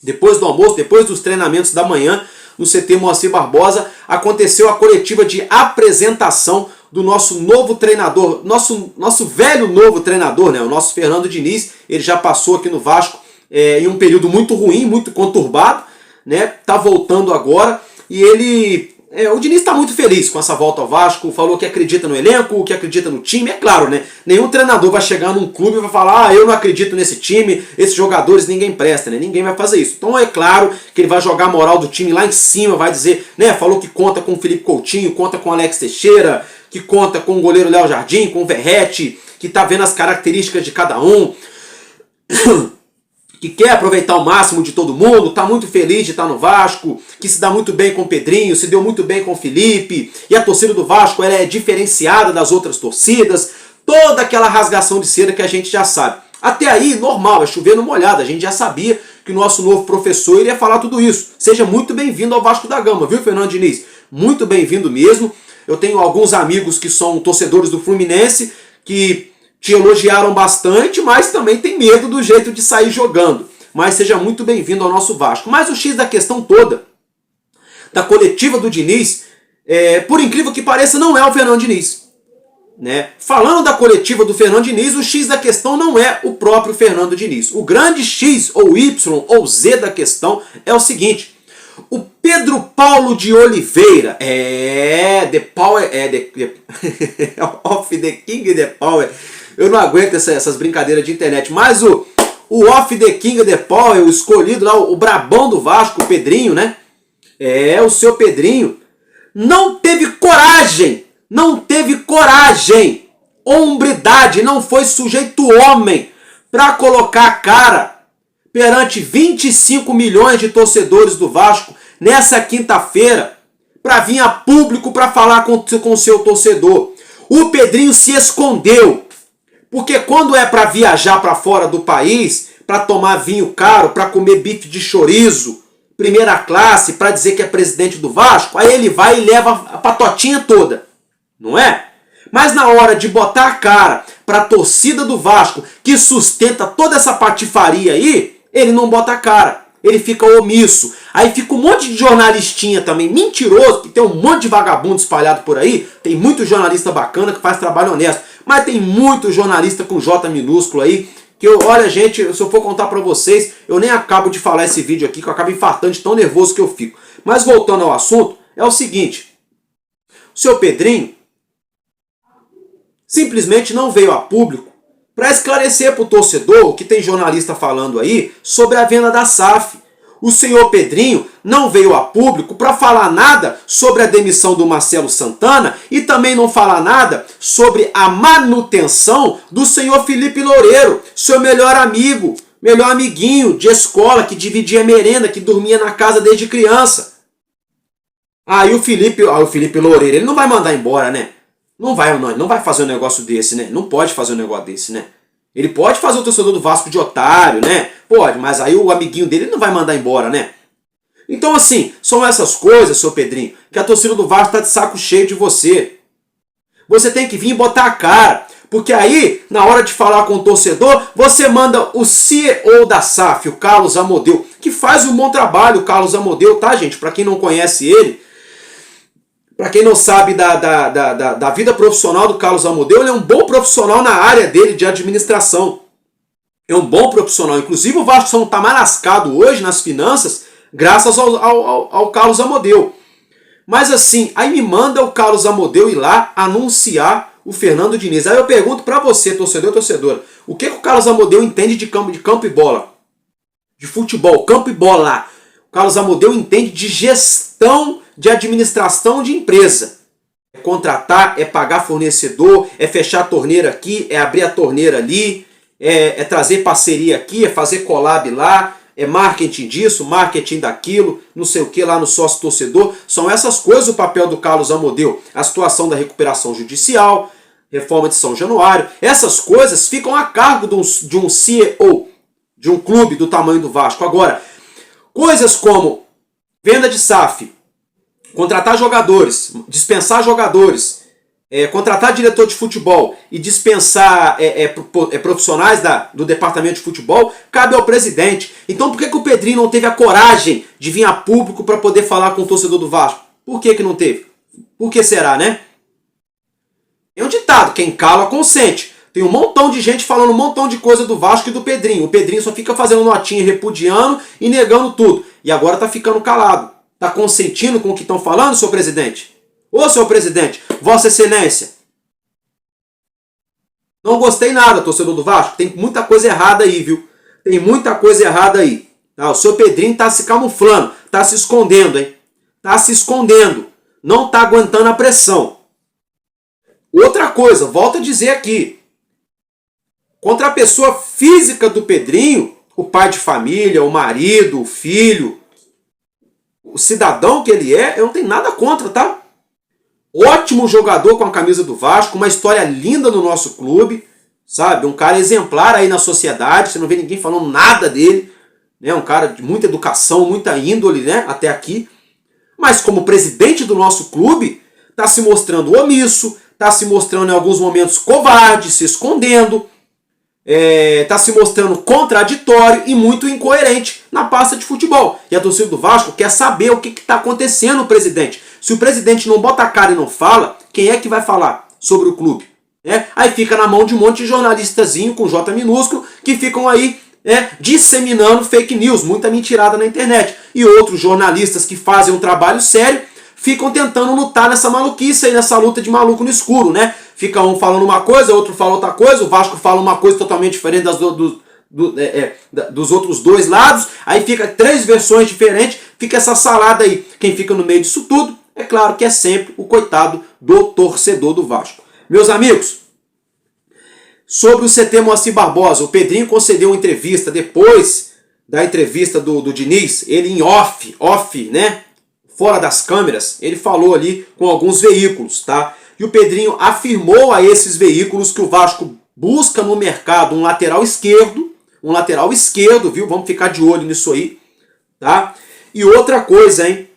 depois do almoço, depois dos treinamentos da manhã, no CT Moacir Barbosa, aconteceu a coletiva de apresentação do nosso novo treinador, nosso velho novo treinador, né? O nosso Fernando Diniz. Ele já passou aqui no Vasco em um período muito ruim, muito conturbado, né? Tá voltando agora e o Diniz está muito feliz com essa volta ao Vasco, falou que acredita no elenco, que acredita no time. É claro, né? Nenhum treinador vai chegar num clube e vai falar: eu não acredito nesse time, esses jogadores ninguém presta, né? Ninguém vai fazer isso. Então é claro que ele vai jogar a moral do time lá em cima, vai dizer, né? Falou que conta com o Felipe Coutinho, conta com o Alex Teixeira, que conta com o goleiro Léo Jardim, com o Verratti, que tá vendo as características de cada um, que quer aproveitar o máximo de todo mundo, está muito feliz de estar no Vasco, que se dá muito bem com o Pedrinho, se deu muito bem com o Felipe, e a torcida do Vasco ela é diferenciada das outras torcidas, toda aquela rasgação de seda que a gente já sabe. Até aí, normal, é chover no molhado, a gente já sabia que o nosso novo professor iria falar tudo isso. Seja muito bem-vindo ao Vasco da Gama, viu, Fernando Diniz? Muito bem-vindo mesmo. Eu tenho alguns amigos que são torcedores do Fluminense, que te elogiaram bastante, mas também tem medo do jeito de sair jogando. Mas seja muito bem-vindo ao nosso Vasco. Mas o X da questão toda, da coletiva do Diniz, por incrível que pareça, não é o Fernando Diniz. né? Falando da coletiva do Fernando Diniz, o X da questão não é o próprio Fernando Diniz. O grande X, ou Y, ou Z da questão é o seguinte: o Pedro Paulo de Oliveira, The Power, Off the King The Power, eu não aguento essas brincadeiras de internet, mas o Off the King The Power, o escolhido lá, o brabão do Vasco, o Pedrinho, né? O seu Pedrinho, não teve coragem, hombridade, não foi sujeito homem para colocar a cara perante 25 milhões de torcedores do Vasco nessa quinta-feira para vir a público para falar com o seu torcedor. O Pedrinho se escondeu, porque quando é para viajar para fora do país, para tomar vinho caro, para comer bife de chorizo, primeira classe, para dizer que é presidente do Vasco, aí ele vai e leva a patotinha toda, não é? Mas na hora de botar a cara para a torcida do Vasco, que sustenta toda essa patifaria aí, ele não bota a cara, ele fica omisso. Aí fica um monte de jornalistinha também, mentiroso, que tem um monte de vagabundo espalhado por aí, tem muito jornalista bacana que faz trabalho honesto, mas tem muito jornalista com J minúsculo aí, que olha gente, se eu for contar pra vocês, eu nem acabo de falar esse vídeo aqui, que eu acabo infartando de tão nervoso que eu fico. Mas voltando ao assunto, é o seguinte: o seu Pedrinho simplesmente não veio a público para esclarecer para o torcedor o que tem jornalista falando aí sobre a venda da SAF. O senhor Pedrinho não veio a público para falar nada sobre a demissão do Marcelo Santana e também não falar nada sobre a manutenção do senhor Felipe Loureiro, seu melhor amigo, melhor amiguinho de escola, que dividia merenda, que dormia na casa desde criança. Aí o Felipe Loureiro, ele não vai mandar embora, né? Não vai fazer um negócio desse, né? Não pode fazer um negócio desse, né? Ele pode fazer o torcedor do Vasco de otário, né? Pode, mas aí o amiguinho dele não vai mandar embora, né? Então, assim, são essas coisas, seu Pedrinho, que a torcida do Vasco tá de saco cheio de você. Você tem que vir e botar a cara. Porque aí, na hora de falar com o torcedor, você manda o CEO da SAF, o Carlos Amodeu, que faz um bom trabalho, o Carlos Amodeu, tá, gente? Para quem não conhece ele, para quem não sabe da vida profissional do Carlos Amodeu, ele é um bom profissional na área dele de administração. É um bom profissional. Inclusive o Vasco só não está mais lascado hoje nas finanças graças ao Carlos Amodeu. Mas assim, aí me manda o Carlos Amodeu ir lá anunciar o Fernando Diniz. Aí eu pergunto para você, torcedor e torcedora, o que o Carlos Amodeu entende de campo e bola? De futebol, campo e bola. O Carlos Amodeu entende de gestão, de administração de empresa. É contratar, é pagar fornecedor, é fechar a torneira aqui, é abrir a torneira ali, é trazer parceria aqui, é fazer collab lá, é marketing disso, marketing daquilo, não sei o que lá no sócio torcedor. São essas coisas o papel do Carlos Amodeu. A situação da recuperação judicial, reforma de São Januário, essas coisas ficam a cargo de um CEO, de um clube do tamanho do Vasco. Agora, coisas como venda de SAF, contratar jogadores, dispensar jogadores, contratar diretor de futebol e dispensar profissionais do departamento de futebol, cabe ao presidente. Então por que o Pedrinho não teve a coragem de vir a público para poder falar com o torcedor do Vasco? Por que não teve? Por que será, né? É um ditado, quem cala consente. Tem um montão de gente falando um montão de coisa do Vasco e do Pedrinho. O Pedrinho só fica fazendo notinha, repudiando e negando tudo. E agora tá ficando calado. Tá consentindo com o que estão falando, senhor presidente? Ô, senhor presidente, vossa excelência. Não gostei nada, torcedor do Vasco. Tem muita coisa errada aí, viu? Tem muita coisa errada aí. Tá? O senhor Pedrinho tá se camuflando, tá se escondendo, hein? Tá se escondendo. Não tá aguentando a pressão. Outra coisa, volto a dizer aqui. Contra a pessoa física do Pedrinho, o pai de família, o marido, o filho, o cidadão que ele é, eu não tenho nada contra, tá? Ótimo jogador com a camisa do Vasco, uma história linda no nosso clube, sabe? Um cara exemplar aí na sociedade, você não vê ninguém falando nada dele, né? Um cara de muita educação, muita índole, né? Até aqui. Mas como presidente do nosso clube, tá se mostrando omisso, tá se mostrando em alguns momentos covarde, se escondendo, tá se mostrando contraditório e muito incoerente na pasta de futebol. E a torcida do Vasco quer saber o que está acontecendo, presidente. Se o presidente não bota a cara e não fala, quem é que vai falar sobre o clube? né? Aí fica na mão de um monte de jornalistazinho com J minúsculo que ficam aí disseminando fake news, muita mentirada na internet. E outros jornalistas que fazem um trabalho sério ficam tentando lutar nessa maluquice aí, nessa luta de maluco no escuro, né? Fica um falando uma coisa, outro fala outra coisa, o Vasco fala uma coisa totalmente diferente dos outros dois lados, aí fica 3 versões diferentes, fica essa salada aí. Quem fica no meio disso tudo, é claro que é sempre o coitado do torcedor do Vasco. Meus amigos, sobre o CT Moacir Barbosa, o Pedrinho concedeu uma entrevista depois da entrevista do Diniz, ele em off, né? Fora das câmeras, ele falou ali com alguns veículos, tá? E o Pedrinho afirmou a esses veículos que o Vasco busca no mercado um lateral esquerdo, viu? Vamos ficar de olho nisso aí, tá? E outra coisa, hein?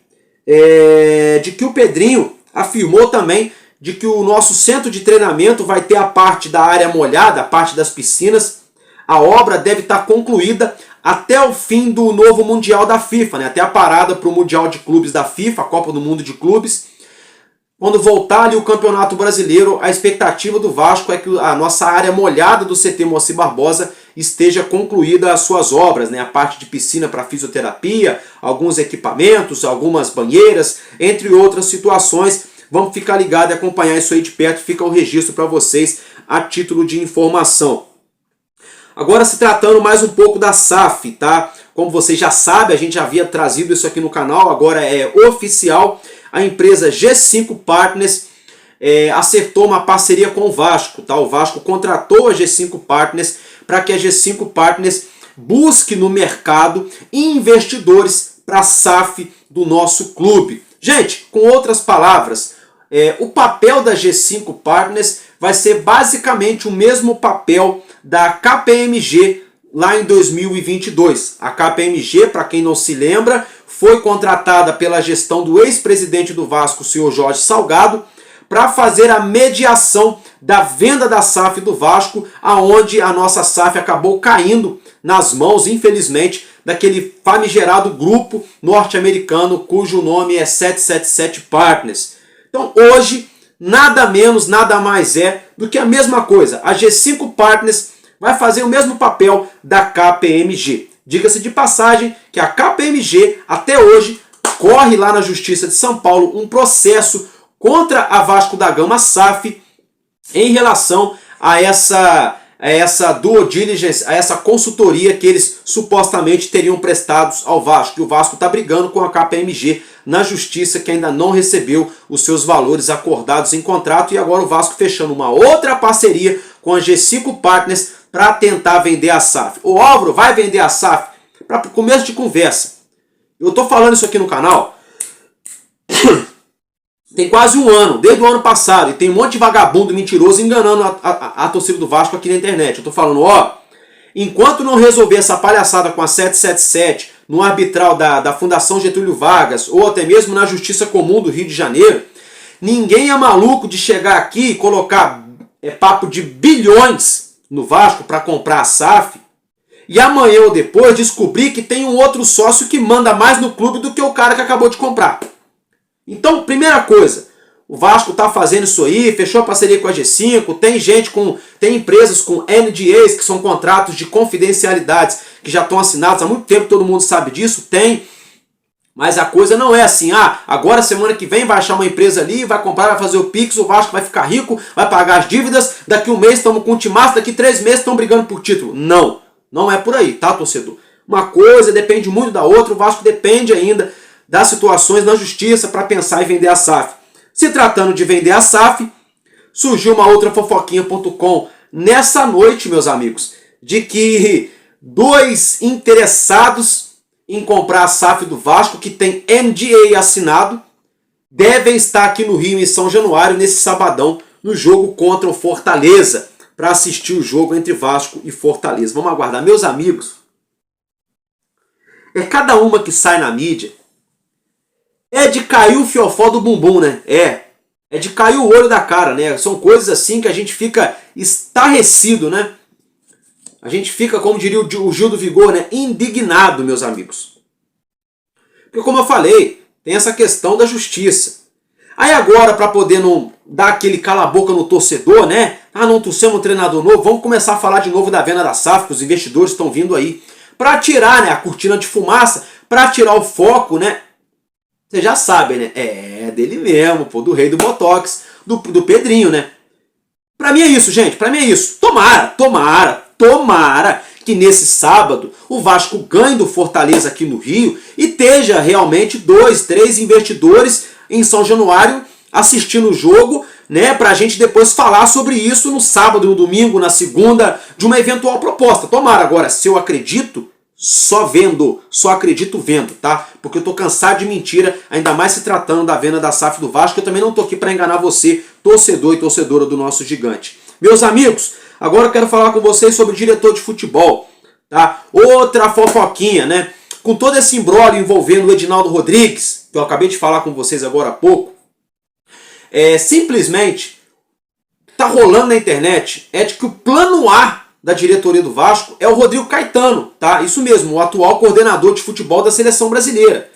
De que o Pedrinho afirmou também de que o nosso centro de treinamento vai ter a parte da área molhada, a parte das piscinas. A obra deve estar concluída até o fim do novo Mundial da FIFA, né? Até a parada para o Mundial de Clubes da FIFA, a Copa do Mundo de Clubes. Quando voltar ali o Campeonato Brasileiro, a expectativa do Vasco é que a nossa área molhada do CT Moacir Barbosa esteja concluída as suas obras, né? A parte de piscina para fisioterapia, alguns equipamentos, algumas banheiras, entre outras situações. Vamos ficar ligado e acompanhar isso aí de perto, fica o registro para vocês a título de informação. Agora, se tratando mais um pouco da SAF, tá? Como vocês já sabem, a gente já havia trazido isso aqui no canal, agora é oficial. A empresa G5 Partners acertou uma parceria com o Vasco, tá? O Vasco contratou a G5 Partners para que a G5 Partners busque no mercado investidores para a SAF do nosso clube. Gente, com outras palavras, o papel da G5 Partners vai ser basicamente o mesmo papel da KPMG lá em 2022. A KPMG, para quem não se lembra, foi contratada pela gestão do ex-presidente do Vasco, o senhor Jorge Salgado, para fazer a mediação da venda da SAF do Vasco, aonde a nossa SAF acabou caindo nas mãos, infelizmente, daquele famigerado grupo norte-americano cujo nome é 777 Partners. Então hoje, nada menos, nada mais é do que a mesma coisa. A G5 Partners vai fazer o mesmo papel da KPMG. Diga-se de passagem que a KPMG até hoje corre lá na Justiça de São Paulo um processo contra a Vasco da Gama SAF em relação a essa due diligence, a essa consultoria que eles supostamente teriam prestados ao Vasco. E o Vasco está brigando com a KPMG na Justiça, que ainda não recebeu os seus valores acordados em contrato, e agora o Vasco fechando uma outra parceria com a G5 Partners para tentar vender a SAF. O Álvaro vai vender a SAF? Para começo de conversa, eu estou falando isso aqui no canal tem quase um ano, desde o ano passado, e tem um monte de vagabundo mentiroso enganando a torcida do Vasco aqui na internet. Eu tô falando, enquanto não resolver essa palhaçada com a 777 no arbitral da Fundação Getúlio Vargas, ou até mesmo na Justiça Comum do Rio de Janeiro, ninguém é maluco de chegar aqui e colocar papo de bilhões no Vasco para comprar a SAF, e amanhã ou depois descobrir que tem um outro sócio que manda mais no clube do que o cara que acabou de comprar. Então, primeira coisa, o Vasco está fazendo isso aí, fechou a parceria com a G5, tem empresas com NDAs, que são contratos de confidencialidades, que já estão assinados há muito tempo, todo mundo sabe disso, tem. Mas a coisa não é assim, agora semana que vem vai achar uma empresa ali, vai comprar, vai fazer o Pix, o Vasco vai ficar rico, vai pagar as dívidas, daqui um mês estamos com um timaço, daqui 3 meses estão brigando por título. Não é por aí, tá, torcedor? Uma coisa depende muito da outra, o Vasco depende ainda das situações na justiça para pensar em vender a SAF. Se tratando de vender a SAF, surgiu uma outra fofoquinha.com nessa noite, meus amigos, de que 2 interessados em comprar a SAF do Vasco, que tem NDA assinado, devem estar aqui no Rio, em São Januário, nesse sabadão, no jogo contra o Fortaleza, para assistir o jogo entre Vasco e Fortaleza. Vamos aguardar. Meus amigos, é cada uma que sai na mídia, é de cair o fiofó do bumbum, né? É de cair o olho da cara, né? São coisas assim que a gente fica estarrecido, né? A gente fica, como diria o Gil do Vigor, né? Indignado, meus amigos. Porque, como eu falei, tem essa questão da justiça. Aí agora, para poder não dar aquele cala-boca no torcedor, né? Ah, não trouxemos um treinador novo, vamos começar a falar de novo da venda da SAF, que os investidores estão vindo aí. Para tirar, né, a cortina de fumaça, para tirar o foco, né? Vocês já sabem, né? É dele mesmo, pô, do rei do Botox, do Pedrinho, né? Pra mim é isso, gente, pra mim é isso. Tomara que nesse sábado o Vasco ganhe do Fortaleza aqui no Rio e esteja realmente 2, 3 investidores em São Januário assistindo o jogo, né, pra gente depois falar sobre isso no sábado, no domingo, na segunda, de uma eventual proposta. Tomara. Agora, se eu acredito, só acredito vendo, tá? Porque eu tô cansado de mentira, ainda mais se tratando da venda da SAF do Vasco. Eu também não tô aqui para enganar você, torcedor e torcedora do nosso gigante. Meus amigos, agora eu quero falar com vocês sobre o diretor de futebol, tá? Outra fofoquinha, né? Com todo esse imbróglio envolvendo o Edinaldo Rodrigues, que eu acabei de falar com vocês agora há pouco, simplesmente tá rolando na internet de que o plano A da diretoria do Vasco é o Rodrigo Caetano, tá? Isso mesmo, o atual coordenador de futebol da seleção brasileira.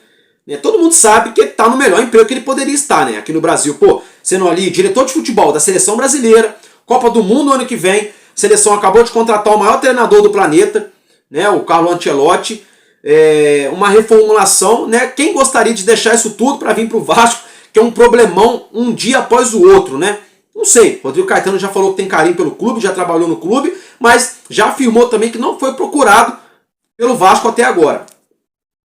Todo mundo sabe que ele está no melhor emprego que ele poderia estar, né? Aqui no Brasil, pô, sendo ali diretor de futebol da seleção brasileira, Copa do Mundo ano que vem, a seleção acabou de contratar o maior treinador do planeta, né? O Carlo Ancelotti, uma reformulação, né? Quem gostaria de deixar isso tudo para vir para o Vasco, que é um problemão um dia após o outro, né? Não sei, Rodrigo Caetano já falou que tem carinho pelo clube, já trabalhou no clube, mas já afirmou também que não foi procurado pelo Vasco até agora.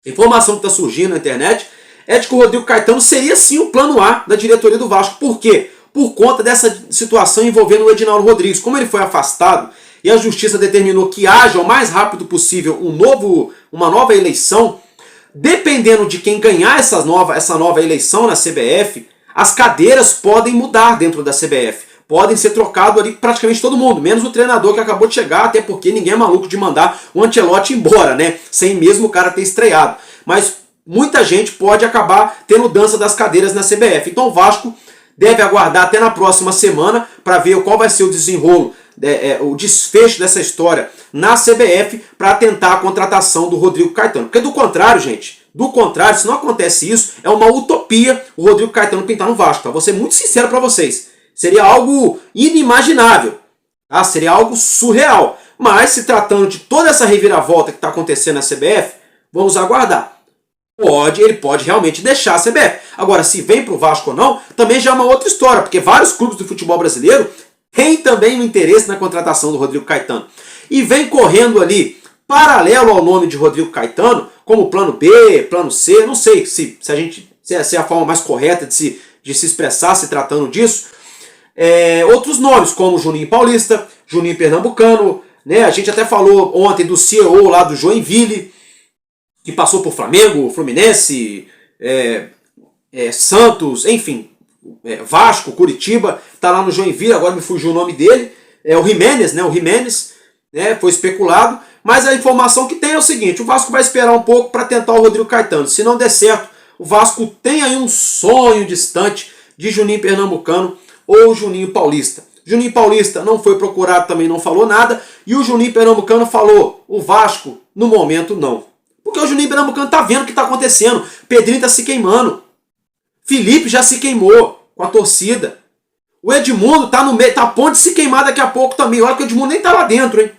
A informação que está surgindo na internet é de que o Rodrigo Caetano seria sim o plano A da diretoria do Vasco. Por quê? Por conta dessa situação envolvendo o Edinaldo Rodrigues. Como ele foi afastado e a justiça determinou que haja o mais rápido possível uma nova eleição, dependendo de quem ganhar essa nova eleição na CBF, as cadeiras podem mudar dentro da CBF. Podem ser trocados ali praticamente todo mundo, menos o treinador que acabou de chegar, até porque ninguém é maluco de mandar o Ancelotti embora, né? Sem mesmo o cara ter estreado. Mas muita gente pode acabar tendo mudança das cadeiras na CBF. Então o Vasco deve aguardar até na próxima semana para ver qual vai ser o desenrolo, o desfecho dessa história na CBF para tentar a contratação do Rodrigo Caetano. Porque do contrário, gente, se não acontece isso, é uma utopia o Rodrigo Caetano pintar no Vasco. Tá? Vou ser muito sincero para vocês. Seria algo inimaginável. Tá? Seria algo surreal. Mas se tratando de toda essa reviravolta que está acontecendo na CBF, vamos aguardar. Ele pode realmente deixar a CBF. Agora, se vem para o Vasco ou não, também já é uma outra história, porque vários clubes do futebol brasileiro têm também um interesse na contratação do Rodrigo Caetano. E vem correndo ali, paralelo ao nome de Rodrigo Caetano, como plano B, plano C, não sei se é a forma mais correta de se expressar se tratando disso. Outros nomes, como Juninho Paulista, Juninho Pernambucano, né? A gente até falou ontem do CEO lá do Joinville, que passou por Flamengo, Fluminense, Santos, enfim, Vasco, Curitiba, tá lá no Joinville, agora me fugiu o nome dele, o Jimenez, né? O Jimenez, né? Foi especulado, mas a informação que tem é o seguinte: o Vasco vai esperar um pouco para tentar o Rodrigo Caetano. Se não der certo, o Vasco tem aí um sonho distante de Juninho Pernambucano ou Juninho Paulista. Juninho Paulista não foi procurado, também não falou nada, e o Juninho Pernambucano falou: o Vasco, no momento, não. Porque o Juninho Pernambucano tá vendo o que tá acontecendo. Pedrinho tá se queimando. Felipe já se queimou com a torcida. O Edmundo tá no meio, tá a ponto de se queimar daqui a pouco também. Olha que o Edmundo nem tá lá dentro, hein?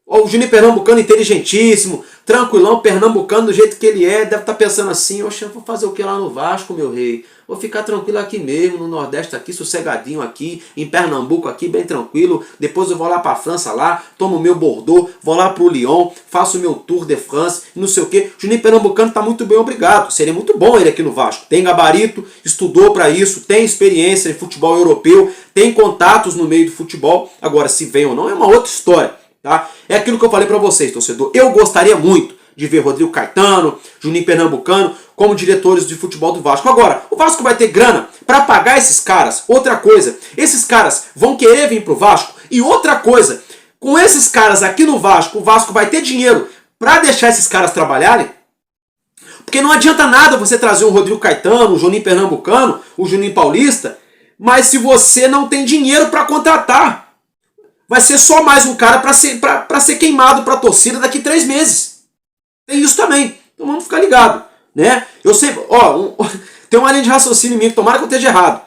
O Juninho Pernambucano inteligentíssimo, tranquilão, pernambucano do jeito que ele é, deve estar pensando assim: oxe, eu vou fazer o que lá no Vasco, meu rei? Vou ficar tranquilo aqui mesmo, no Nordeste aqui, sossegadinho aqui, em Pernambuco aqui, bem tranquilo. Depois eu vou lá para a França lá, tomo o meu Bordeaux, vou lá para o Lyon, faço o meu Tour de France, não sei o quê. Juninho Pernambucano está muito bem, obrigado. Seria muito bom ele aqui no Vasco. Tem gabarito, estudou para isso, tem experiência em futebol europeu, tem contatos no meio do futebol. Agora, se vem ou não, é uma outra história. Tá? É aquilo que eu falei para vocês, torcedor. Eu gostaria muito de ver Rodrigo Caetano, Juninho Pernambucano como diretores de futebol do Vasco. Agora, o Vasco vai ter grana para pagar esses caras. Outra coisa, esses caras vão querer vir pro Vasco. E outra coisa, com esses caras aqui no Vasco, o Vasco vai ter dinheiro para deixar esses caras trabalharem. Porque não adianta nada você trazer um Rodrigo Caetano, um Juninho Pernambucano, um Juninho Paulista, mas se você não tem dinheiro para contratar, vai ser só mais um cara para ser queimado para a torcida daqui 3 meses. Tem isso também. Então vamos ficar ligado, né? Eu sempre, tem uma linha de raciocínio minha, tomara que eu esteja errado.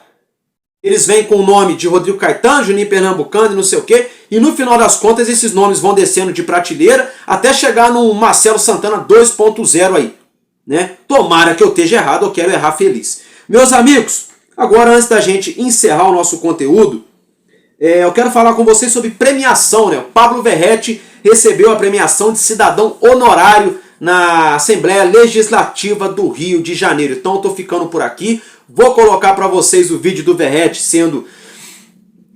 Eles vêm com o nome de Rodrigo Caetano, Juninho Pernambucano e não sei o quê, e no final das contas esses nomes vão descendo de prateleira até chegar no Marcelo Santana 2.0 aí, né? Tomara que eu esteja errado, eu quero errar feliz. Meus amigos, agora antes da gente encerrar o nosso conteúdo, eu quero falar com vocês sobre premiação, né? O Pablo Verratti recebeu a premiação de cidadão honorário na Assembleia Legislativa do Rio de Janeiro. Então eu tô ficando por aqui. Vou colocar para vocês o vídeo do Verratti sendo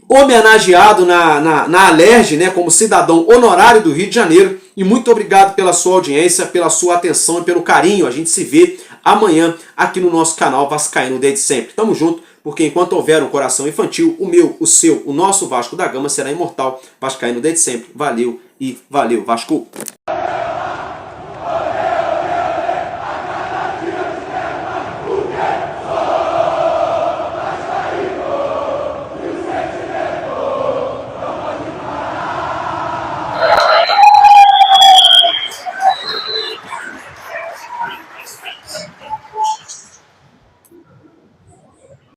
homenageado na Alerj, né, como cidadão honorário do Rio de Janeiro. E muito obrigado pela sua audiência, pela sua atenção e pelo carinho. A gente se vê amanhã aqui no nosso canal Vascaíno desde sempre. Tamo junto, porque enquanto houver um coração infantil, o meu, o seu, o nosso Vasco da Gama será imortal. Vascaíno desde sempre. Valeu e valeu, Vasco!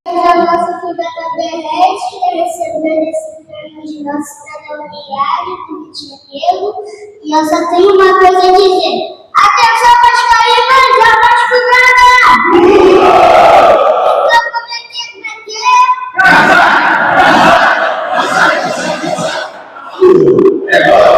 A nossa filha Verratti recebeu esse prêmio de nosso cidadão honorário do Rio de Janeiro. E eu só tenho uma coisa a dizer. Atenção, Vascaíno, já Vasco Gama! Então, como é que é?